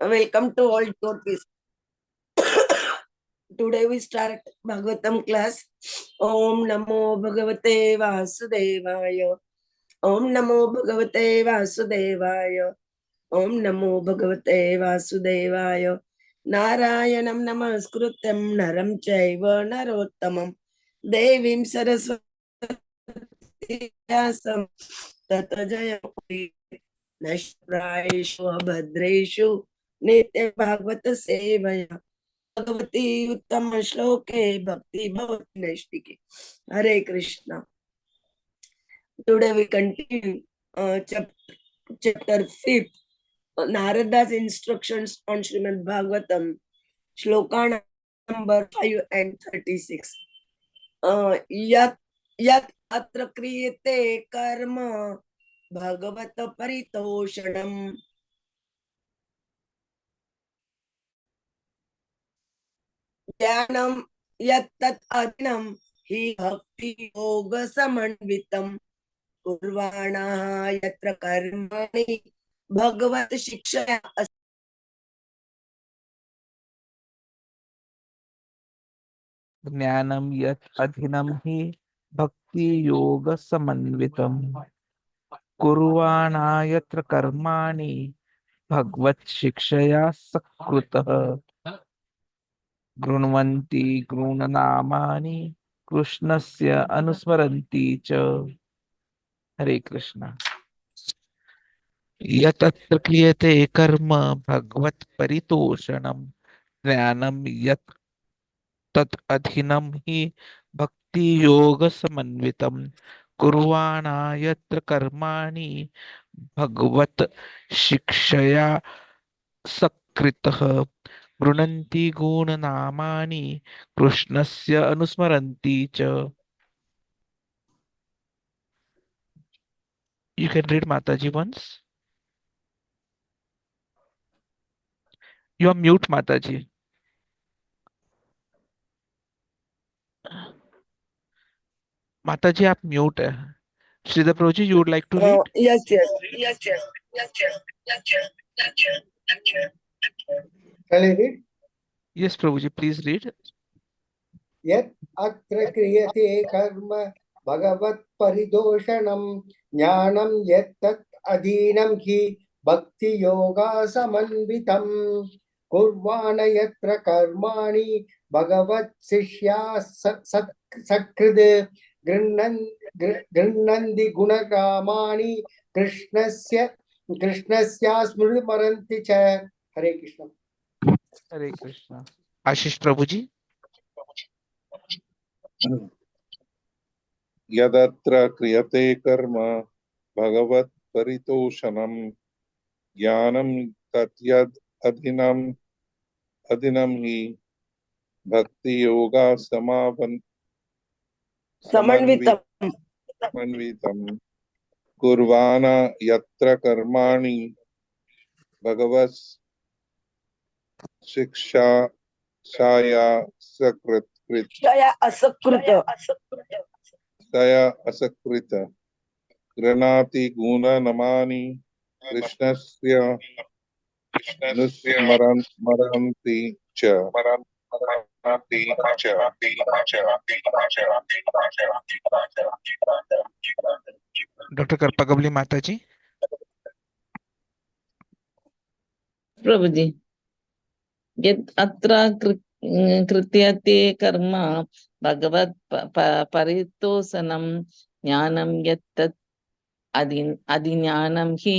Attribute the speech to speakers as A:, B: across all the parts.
A: Welcome to all devotees. Today we start Bhagavatam class. Om Namo Bhagavate Vasudevaya. Om Namo Bhagavate Vasudevaya. Om Namo Bhagavate Vasudevaya. Narayanam Namaskrutam Naram Chaiva Narottamam Devim Saraswati Vyasam Tata Jayam Nashpraishu Abhadreshu Nitya Bhagavata Sevaya Bhagwati उत्तम श्लोके भक्ति भवति नैष्टिके. Hare Krishna. Today we continue chapter 5, Narada's instructions on Srimad Bhagavatam, shloka number 5 and 36. Yat atra kriyate karma bhagavat paritoshanam ज्ञानम यत्तत् अदिनं हि भक्ति योग समन्वितं कुर्वाणाः यत्र कर्माणि भगवत शिक्षया
B: ज्ञानम यत् अधिनं हि भक्ति योग समन्वितं कुर्वाणा यत्र कर्माणि भगवत् शिक्षया सकृतः गृह्णन्ति गृह्णनामानि कृष्णस्य अनुस्मरन्ति च. हरे कृष्ण. यतत्र क्रियते कर्म भगवत् परितोषणं ज्ञानं यत् तत् अधीनं हि भक्ति योग समन्वितं कुर्वाणा यत्र कर्माणि भगवत् शिक्षया सकृतः गृह्णन्ति गुणनामानि कृष्णस्य अनुस्मरन्ति च. You can read Mataji once. You are mute, Mataji. माताजी आप म्यूट है. श्रीधर प्रभु जी, you would like to read?
A: Yes.
C: Can I read?
B: Yes, Prabhu ji, please read.
C: यत् अत्र क्रियते कर्म भगवत् परिदोषणं ज्ञानं यत्तत् अधीनं हि भक्ति योगा समन्वितं कुर्वाण यत्र कर्माणि भगवत् शिष्या सकृत् गृह्णन्ति गुणरामाणि कृष्णस्य स्मृतिमरन्ति च. हरे कृष्ण.
B: हरे कृष्ण. आशीष प्रभु जी.
D: यदत्र क्रियते कर्म भगवत् परितोषणं ज्ञानं तद्यद् अधिनं हि भक्ति योगा समन्वितं कुर्वाण यत्र कर्माणि भगवत् शिक्षाया असकृत गृह्णाति गुणनमानि कृष्णस्य अनुस्मरन्ति च.
B: डॉक्टर करपगबली माताजी.
E: प्रभु जी. यत् अत्र कृत्यते कर्म भगवत् परितोषणं ज्ञानं यत्तत् अधिज्ञानं हि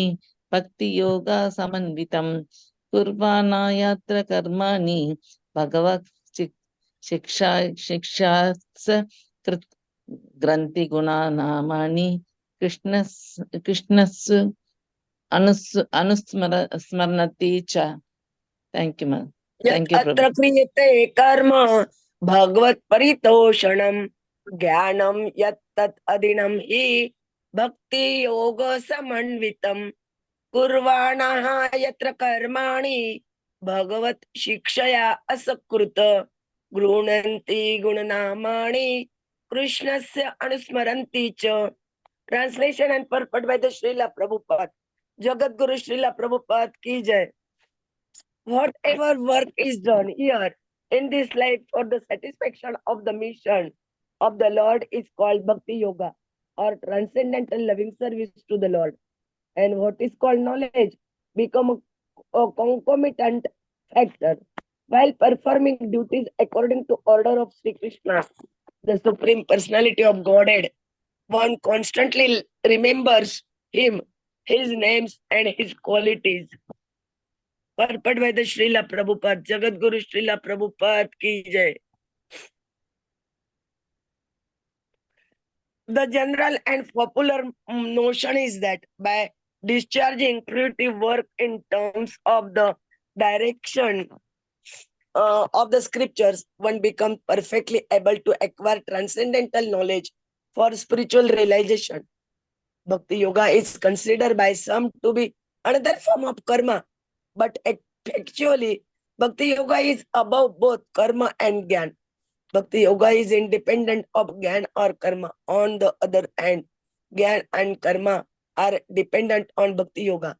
E: भक्ति योग समन्वितं कुर्वाणा यत्र कर्माणि भगवत् शिक्षास ग्रन्थि गुणानामानि कृष्णस्य अनुस्मरन्ति च. Thank you, ma'am. Thank you,
A: अत्र क्रियते कर्म भगवत् परितोषणं ज्ञानं यत्तत् अधीनं हि भक्ति योग समन्वितं कुर्वाणः यत्र कर्माणि भगवत् शिक्षया असकृत गृह्णन्ति गुणनामानि कृष्णस्य अनुस्मरन्ति च. Translation and purport by the Srila Prabhupada. Jagat Guru Srila Prabhupada की जय. whatever work is done here in this life for the satisfaction of the mission of the Lord is called Bhakti Yoga or transcendental loving service to the Lord. And what is called knowledge become a concomitant factor while performing duties according to order of Sri Krishna, the Supreme Personality of Godhead. One constantly remembers him, his names and his qualities. Purport by the Srila Prabhupada, Jagat Guru Srila Prabhupada ki jai. The general and popular notion is that by discharging creative work in terms of the direction of the scriptures, one becomes perfectly able to acquire transcendental knowledge for spiritual realization. Bhakti yoga is considered by some to be another form of karma, but actually, Bhakti yoga is above both karma and gyan. Bhakti yoga is independent of Gyan or Karma. On the other hand, Gyan and Karma are dependent on Bhakti yoga.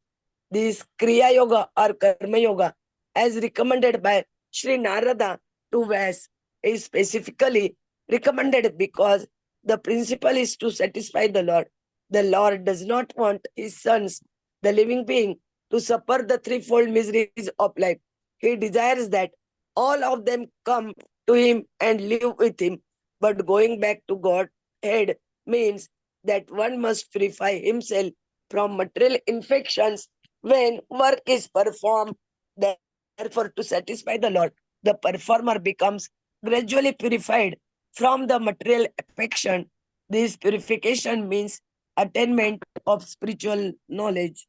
A: This Kriya yoga or Karma yoga, as recommended by Sri Narada to Vyas, is specifically recommended because the principle is to satisfy the Lord. The Lord does not want his sons, the living being, to suffer the threefold miseries of life. He desires that all of them come to him and live with him. But going back to Godhead means that one must purify himself from material infections when work is performed. Therefore, to satisfy the Lord, the performer becomes gradually purified from the material affection. This purification means attainment of spiritual knowledge.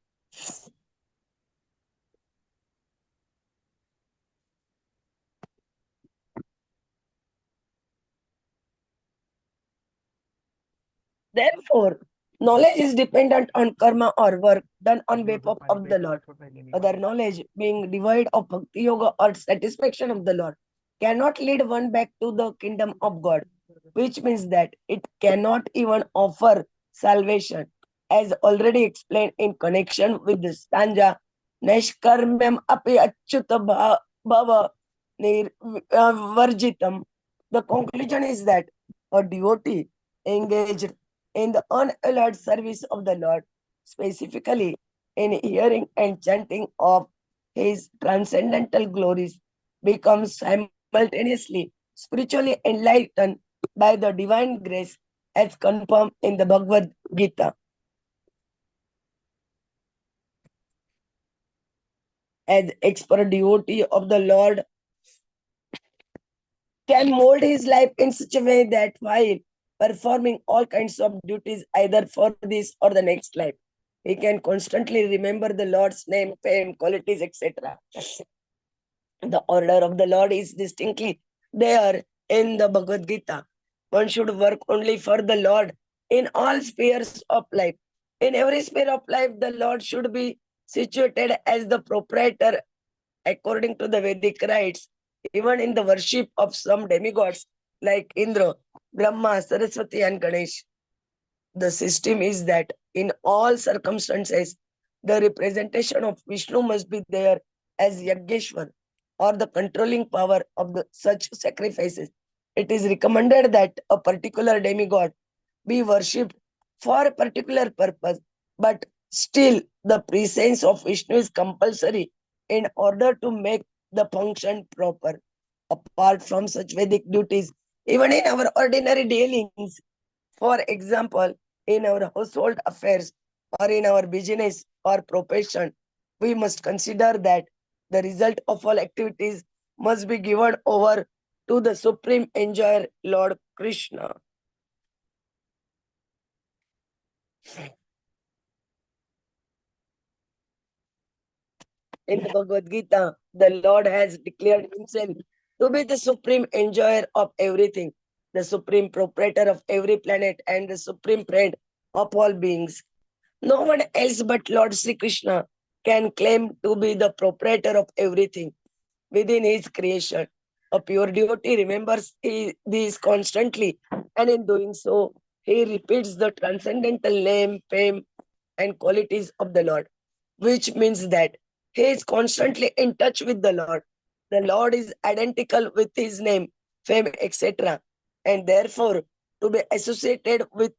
A: Therefore, knowledge is dependent on karma or work done on behalf of the Lord. Other knowledge, being devoid of bhakti yoga or satisfaction of the Lord, cannot lead one back to the kingdom of God, which means that it cannot even offer salvation, as already explained in connection with the stanza Nashkarmyam api achyuta bhava varjitam. The conclusion is that a devotee engaged in the unalloyed service of the Lord, specifically in hearing and chanting of his transcendental glories, becomes simultaneously spiritually enlightened by the divine grace as confirmed in the Bhagavad Gita. As expert devotee of the Lord can mold his life in such a way that while performing all kinds of duties either for this or the next life, he can constantly remember the Lord's name, fame, qualities, etc. The order of the Lord is distinctly there in the Bhagavad Gita. One should work only for the Lord in all spheres of life. In every sphere of life, the Lord should be situated as the proprietor according to the Vedic rites. Even in the worship of some demigods like Indra, Brahma, Saraswati, and Ganesh, the system is that in all circumstances, the representation of Vishnu must be there as Yageshwar or the controlling power of the such sacrifices. It is recommended that a particular demigod be worshipped for a particular purpose, but still the presence of Vishnu is compulsory in order to make the function proper. Apart from such Vedic duties, even in our ordinary dealings, for example, in our household affairs or in our business or profession, we must consider that the result of all activities must be given over to the Supreme Enjoyer, Lord Krishna. In the Bhagavad Gita, the Lord has declared himself to be the supreme enjoyer of everything, the supreme proprietor of every planet, and the supreme friend of all beings. No one else but Lord Sri Krishna can claim to be the proprietor of everything within his creation. A pure devotee remembers these constantly, and in doing so, he repeats the transcendental name, fame, and qualities of the Lord, which means that He is constantly in touch with the Lord. The Lord is identical with his name, fame, etc. And therefore, to be associated with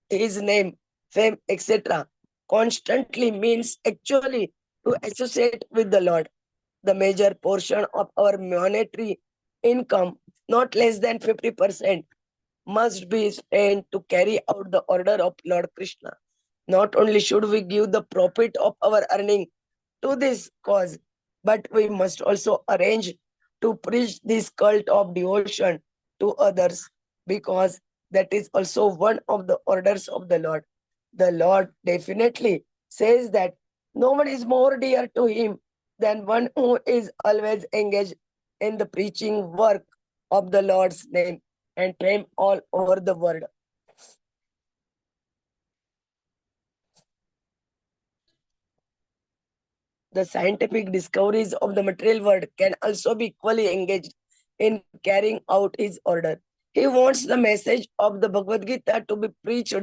A: his name, fame, etc. constantly means actually to associate with the Lord. The major portion of our monetary income, not less than 50%, must be spent to carry out the order of Lord Krishna. Not only should we give the profit of our earning to this cause, but we must also arrange to preach this cult of devotion to others, because that is also one of the orders of the Lord. The Lord definitely says that no one is more dear to him than one who is always engaged in the preaching work of the Lord's name and fame all over the world. The scientific discoveries of the material world can also be equally engaged in carrying out his order. He wants the message of the Bhagavad Gita to be preached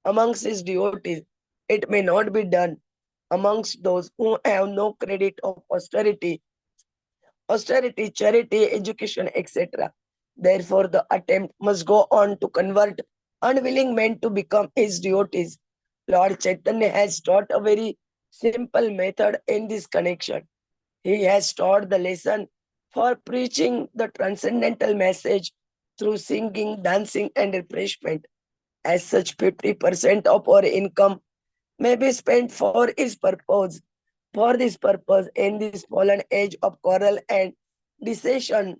A: amongst his devotees. It may not be done amongst those who have no credit of austerity, charity, education, etc. Therefore, the attempt must go on to convert unwilling men to become his devotees. Lord Chaitanya has taught a very simple method in this connection. He has taught the lesson for preaching the transcendental message through singing, dancing, and refreshment. As such, 50% of our income may be spent for his purpose. For this purpose, in this fallen age of quarrel and dissension,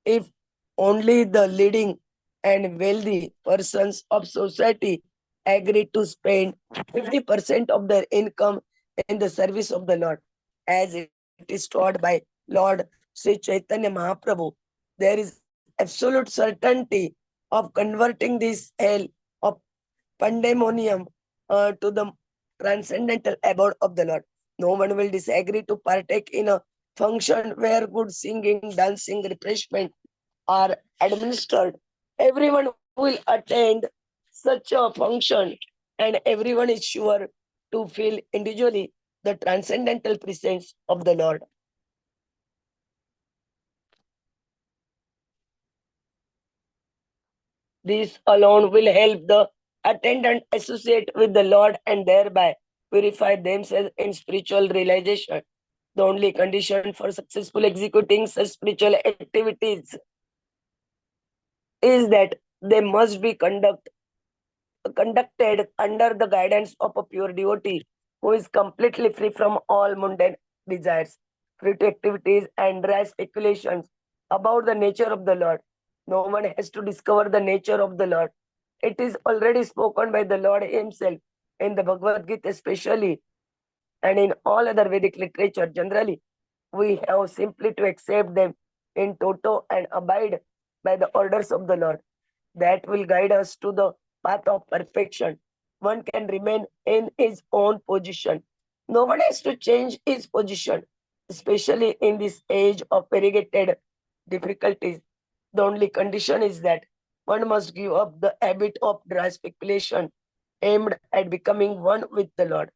A: if only the leading and wealthy persons of society agree to spend 50% of their income in the service of the Lord, as it is taught by Lord Sri Chaitanya Mahaprabhu, there is absolute certainty of converting this hell of pandemonium to the transcendental abode of the Lord. No one will disagree to partake in a function where good singing, dancing, refreshment are administered. Everyone will attend such a function, and everyone is sure to feel individually the transcendental presence of the Lord. This alone will help the attendant associate with the Lord and thereby purify themselves in spiritual realization. The only condition for successful executing such spiritual activities is that they must be conducted under the guidance of a pure devotee who is completely free from all mundane desires, free to activities and dry speculations about the nature of the Lord. No one has to discover the nature of the Lord. It is already spoken by the Lord himself in the Bhagavad Gita especially, and in all other Vedic literature generally. We have simply to accept them in toto and abide by the orders of the Lord. That will guide us to the path of perfection. One can remain in his own position. No one has to change his position, especially in this age of variegated difficulties. The only condition is that one must give up the habit of dry speculation aimed at becoming one with the Lord.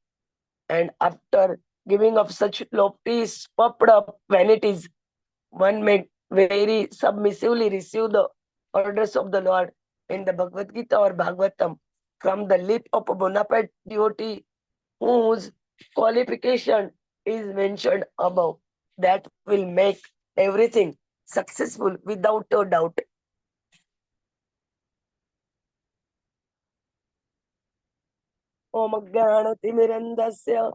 A: And after giving up such lofty, puffed up vanities, one may very submissively receive the orders of the Lord in the Bhagavad Gita or Bhagavatam from the lip of a bona fide devotee whose qualification is mentioned above. That will make everything successful without a doubt. Om Jnanatimirandasya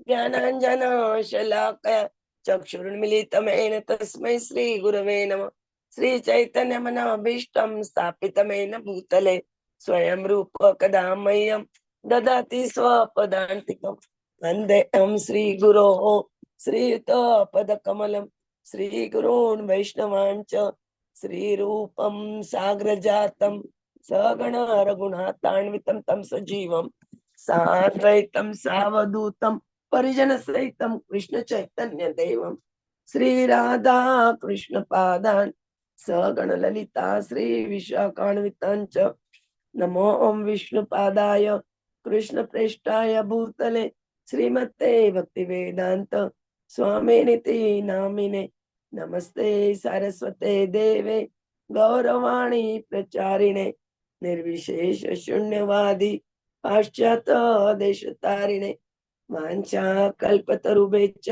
A: Jnananjana चक्षुर्मिलितं येन तस्मै श्रीगुरवे नमः श्रीचैतन्यमनोभीष्टं स्थापितं येन भूतले स्वयं रूप कदा मह्यं ददाति स्वपदान्तिकं वन्देऽहं श्रीगुरोः श्रीयुतपदकमलं श्रीगुरून् वैष्णवान् च श्रीरूपं साग्रजातं सगण रघुनाथान्वितं तं सजीवं साद्वैतं सावधूतं परिजन सहितं कृष्ण चैतन्य देवं श्री राधा कृष्ण पादान सगण ललिता श्री विशाखान्वितांच नमो ओम विष्णु पादाय कृष्ण प्रेष्ठाय भूतले श्रीमते भक्ति वेदांत स्वामिनिति नामिने नमस्ते सारस्वते देवे गौरवाणी प्रचारिणे निर्विशेष शून्यवादी पाश्चात देशतारिणे वाञ्छा कल्पतरुभ्यश्च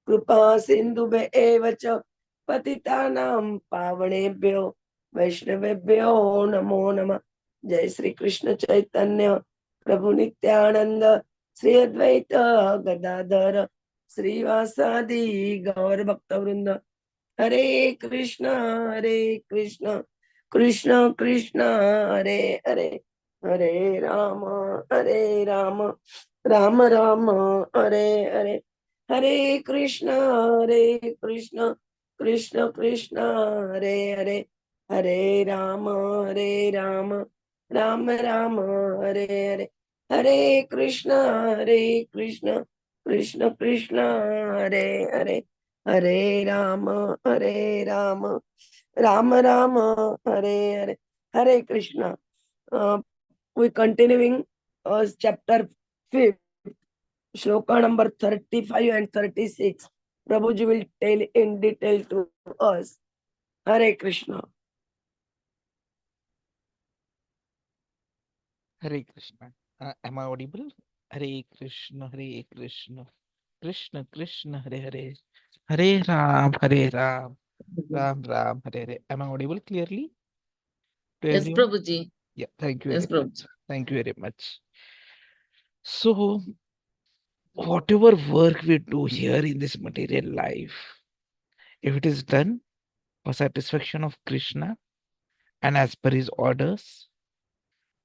A: कृपा सिन्धुभ्य एव च पतितानां पावनेभ्यो वैष्णवेभ्यो नमो नमः। जय श्री कृष्ण चैतन्य प्रभु नित्यानंद श्री अद्वैत गदाधर श्रीवासादि गौर भक्त वृंद। हरे कृष्ण कृष्ण कृष्ण हरे हरे, हरे राम राम राम हरे हरे, हरे कृष्ण कृष्ण कृष्ण हरे हरे, हरे राम राम राम हरे हरे, हरे कृष्ण कृष्ण कृष्ण हरे हरे, हरे राम राम राम हरे हरे, हरे Krishna. We continuing chapter 5, shloka number 35 and 36. Prabhuji will tell in detail to us. Hare Krishna.
B: Hare Krishna. Am I audible? Hare Krishna, Hare Krishna, Krishna Krishna, Hare Hare, Hare Ram, Ram Ram, Hare Hare. Am I audible clearly to
E: Yes,
B: everyone?
E: Prabhuji.
B: Yeah, thank you
E: Yes,
B: very much.
E: Prabhuji.
B: Thank you very much. So, whatever work we do here in this material life, if it is done for satisfaction of Krishna and as per his orders,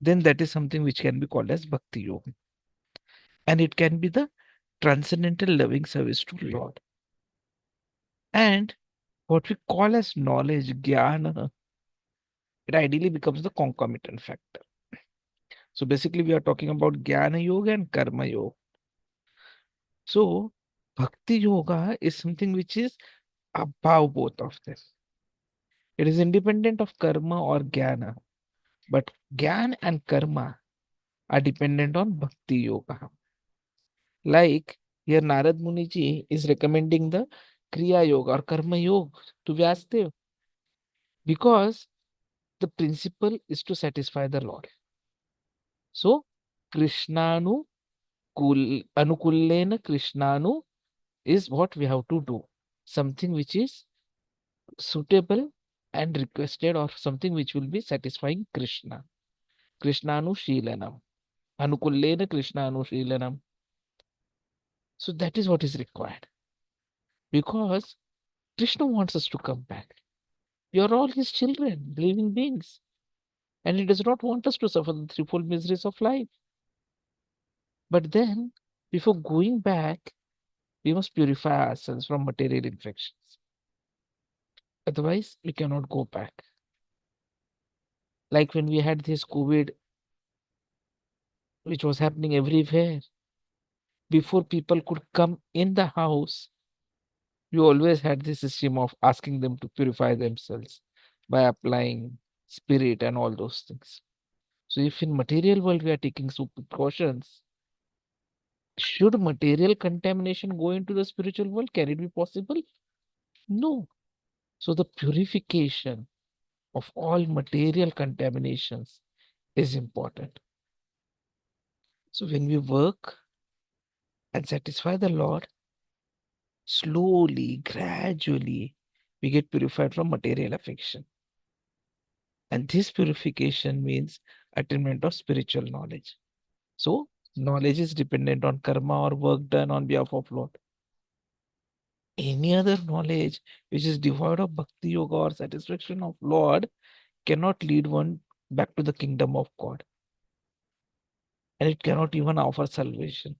B: then that is something which can be called as Bhakti Yoga. And it can be the transcendental loving service to Lord. And what we call as knowledge, jnana, it ideally becomes the concomitant factor. So basically, we are talking about Jnana Yoga and Karma Yoga. So Bhakti Yoga is something which is above both of them. It is independent of karma or jnana, but jnana and karma are dependent on Bhakti Yoga. Like here, Narad Muni ji is recommending the Kriya Yoga or Karma Yoga to Vyasdev because the principle is to satisfy the Lord. So, Krishnanu Anukullena Krishnanu is what we have to do. Something which is suitable and requested, or something which will be satisfying Krishna. Krishnanu Shilanam. Anukullena Krishnanu Shilanam. So that is what is required. Because Krishna wants us to come back. We are all his children, living beings. And he does not want us to suffer the threefold miseries of life. But then, before going back, we must purify ourselves from material infections. Otherwise, we cannot go back. Like when we had this COVID, which was happening everywhere, before people could come in the house, we always had this system of asking them to purify themselves by applying spirit and all those things. So if in material world we are taking some precautions, should material contamination go into the spiritual world? Can it be possible? No. So the purification of all material contaminations is important. So when we work and satisfy the Lord, slowly, gradually, we get purified from material affection. And this purification means attainment of spiritual knowledge. So knowledge is dependent on karma or work done on behalf of Lord. Any other knowledge which is devoid of bhakti yoga or satisfaction of Lord cannot lead one back to the kingdom of God. And it cannot even offer salvation.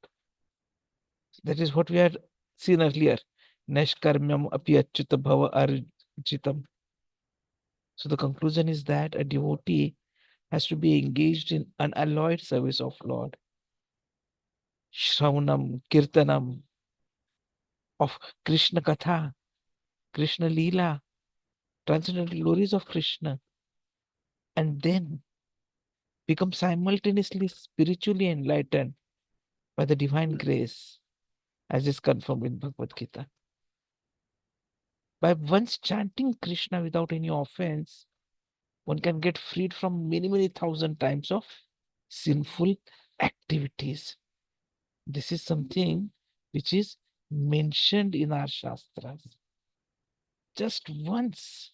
B: That is what we had seen earlier. Nashkarmyam api achyuta bhava arjitam. So the conclusion is that a devotee has to be engaged in unalloyed service of Lord. Shravanam, Kirtanam, of Krishna Katha, Krishna Leela, transcendental glories of Krishna, and then become simultaneously spiritually enlightened by the divine grace as is confirmed in Bhagavad Gita. By once chanting Krishna without any offense, one can get freed from many, many thousand times of sinful activities. This is something which is mentioned in our Shastras. Just once,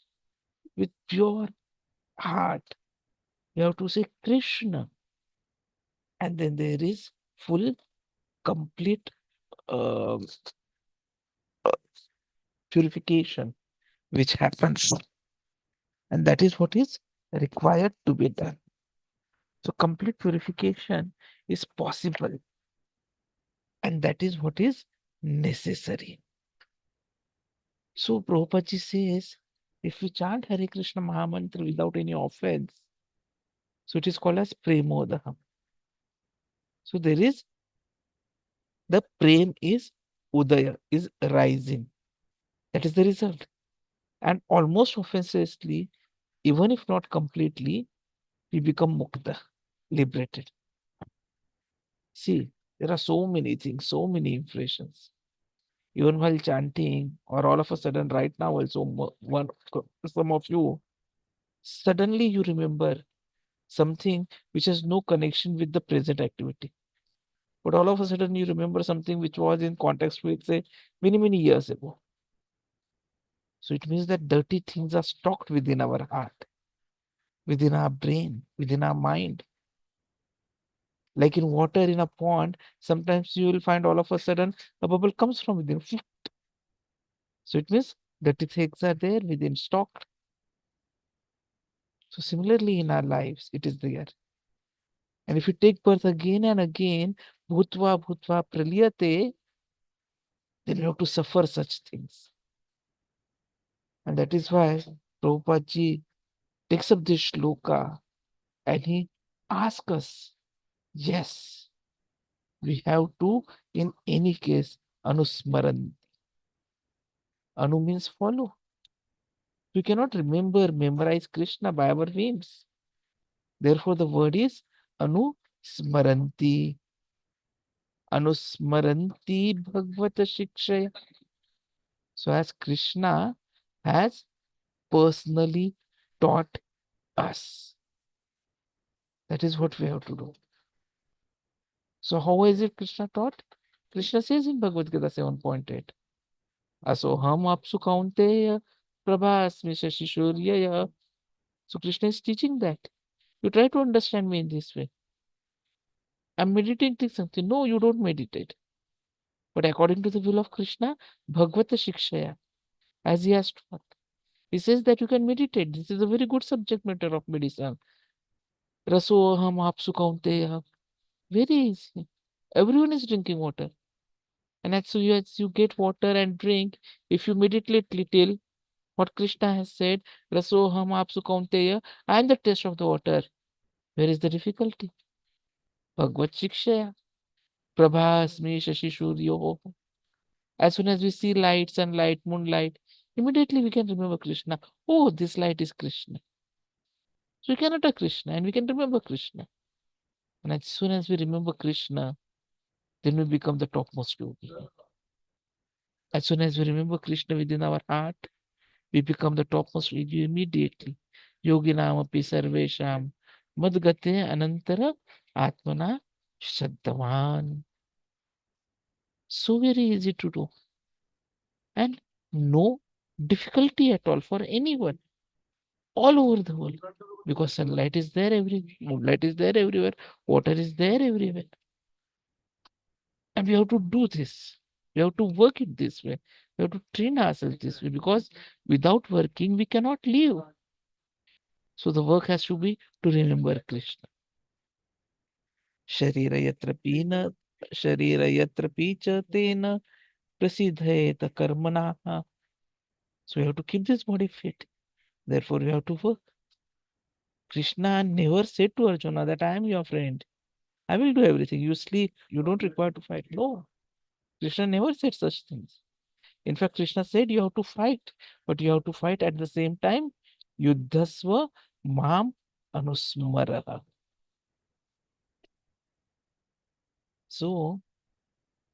B: with pure heart, you have to say Krishna, and then there is full, complete uh, purification which happens, and that is what is required to be done. So complete purification is possible, and that is what is necessary. So Prabhupada says, if you chant Hare Krishna Mahamantra without any offense, so it is called as Premodaham. So there is the prem is Udaya, is rising. That is the result. And almost offenselessly, even if not completely, we become mukta, liberated. See, there are so many things, so many impressions. Even while chanting, or all of a sudden, right now, also, some of you, suddenly you remember something which has no connection with the present activity. But all of a sudden, you remember something which was in context with, say, many, many years ago. So it means that dirty things are stocked within our heart, within our brain, within our mind. Like in water in a pond, sometimes you will find all of a sudden a bubble comes from within. So it means dirty things are there within stocked. So similarly in our lives, it is there. And if you take birth again and again, bhutva bhutva praliyate, then you have to suffer such things. And that is why Prabhupada ji takes up this shloka and he asks us, yes, we have to, in any case, anusmaran. Anu means follow. We cannot memorize Krishna by our names. Therefore, the word is anusmaranti. Anusmaranti Bhagavata Shikshaya. So as Krishna has personally taught us. That is what we have to do. So how is it Krishna taught? Krishna says in Bhagavad Gita 7.8, Asoham apsu kaunteya prabhasmi shashishuryaya. So Krishna is teaching that. You try to understand me in this way. I'm meditating something. No, you don't meditate. But according to the will of Krishna, Bhagavata Shikshaya, as he has taught, he says that you can meditate. This is a very good subject matter of medicine. Rasoham apsu kaunteya. Very easy. Everyone is drinking water. And as you get water and drink, if you meditate little, what Krishna has said, Rasoham apsu kaunteya, I am the taste of the water. Where is the difficulty? Bhagavad Shikshaya. Prabhasmi Shashishuryo. As soon as we see light, sunlight, moonlight, immediately we can remember Krishna. Oh, this light is Krishna. So we can utter Krishna and we can remember Krishna. And as soon as we remember Krishna, then we become the topmost yogi. As soon as we remember Krishna within our heart, we become the topmost yogi immediately. Yogi namapi sarvesham madgate anantara atmana shraddhavan. So very easy to do. And no difficulty at all for anyone all over the world, because sunlight is there everywhere, moonlight is there everywhere, water is there everywhere. And we have to do this. We have to work it this way. We have to train ourselves this way, because without working, we cannot live. So the work has to be to remember Krishna. Sharira yatra pina, sharira yatra picha tena prasidhayeta karmanaha. So we have to keep this body fit. Therefore, we have to work. Krishna never said to Arjuna that I am your friend. I will do everything. You sleep. You don't require to fight. No. Krishna never said such things. In fact, Krishna said you have to fight, but you have to fight at the same time. Yuddhasva mam anusmaraha. So,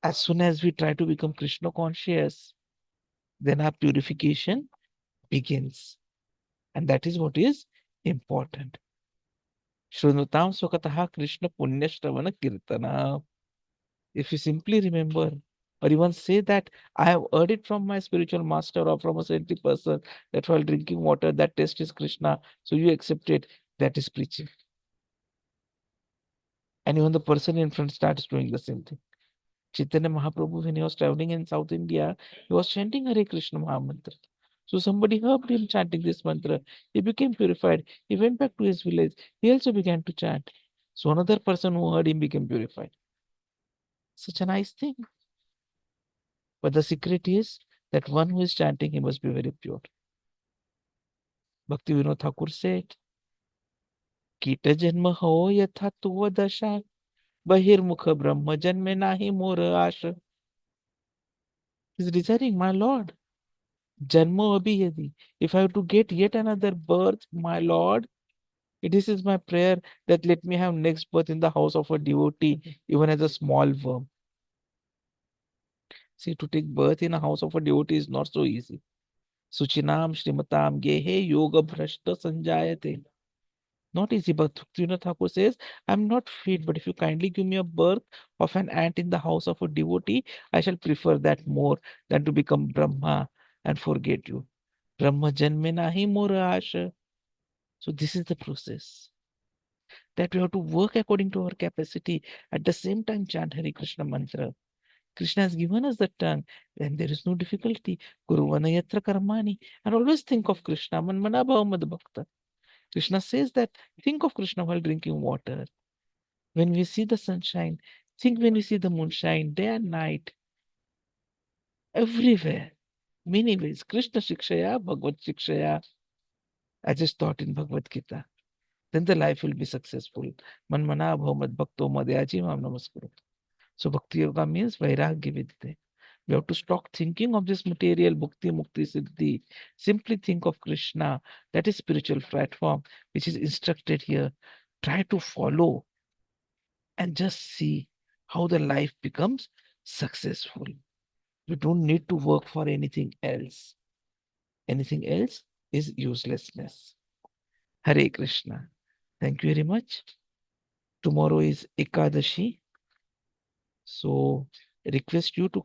B: As soon as we try to become Krishna conscious, then our purification begins. And that is what is important. Shrunutam Swakataha Krishna Punya Shravana Kirtana. If you simply remember, or even say that I have heard it from my spiritual master or from a saintly person that while drinking water, that taste is Krishna, so you accept it, that is preaching. And even the person in front starts doing the same thing. Chaitanya Mahaprabhu, when he was traveling in South India, he was chanting Hare Krishna Mahamantra. So somebody heard him chanting this mantra. He became purified. He went back to his village. He also began to chant. So another person who heard him became purified. Such a nice thing. But the secret is that one who is chanting, he must be very pure. Bhakti Vinod Thakur said, Kita janma ho yatha tuva dasha, bahirmukha brahma janme nahi mor asha. He's reciting, my Lord, janma abhiyadi. If I have to get yet another birth, my Lord, this is my prayer that let me have next birth in the house of a devotee, even as a small worm. See, to take birth in a house of a devotee is not so easy. Suchinam Shrimatam Gehe Yoga Bhrashta Sanjayate. Not easy, but Bhaktivinoda Thakur says, I'm not fit, but if you kindly give me a birth of an ant in the house of a devotee, I shall prefer that more than to become Brahma and forget you. Brahma janme nahi mora asha. So this is the process. That we have to work according to our capacity. At the same time, chant Hare Krishna mantra. Krishna has given us the tongue, and there is no difficulty. Kuruvana yatra karmani. And always think of Krishna. Manmana bhavamad bhakta. Krishna says that think of Krishna while drinking water. When we see the sunshine, think when we see the moonshine, day and night, everywhere. Many ways. Krishna Shikshaya, Bhagavad Shikshaya, as is taught in Bhagavad Gita. Then the life will be successful. Manmana bhavamad bhakto madhyaji mam namaskuru. So Bhakti Yoga means Vairagya Vidya. We have to stop thinking of this material Bhakti Mukti Siddhi. Simply think of Krishna. That is spiritual platform which is instructed here. Try to follow and just see how the life becomes successful. You don't need to work for anything else. Anything else is uselessness. Hare Krishna. Thank you very much. Tomorrow is Ekadashi. So request you to